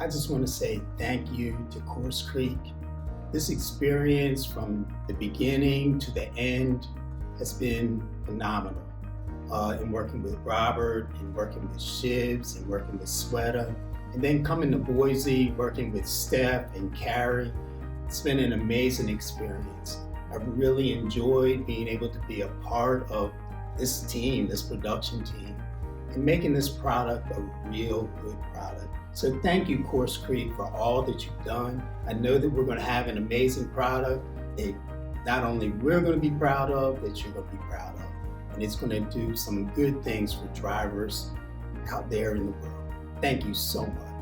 I just want to say thank you to CourseCREEK. This experience from the beginning to the end has been phenomenal. In working with Robert, and working with Shibs, and working with Sweta, and then coming to Boise, working with Steph and Carrie. It's been an amazing experience. I really enjoyed being able to be a part of this team, this production team, and making this product a real good product. So thank you, CourseCREEK, for all that you've done. I know that we're going to have an amazing product that not only we're going to be proud of, that you're going to be proud of. And it's going to do some good things for drivers out there in the world. Thank you so much.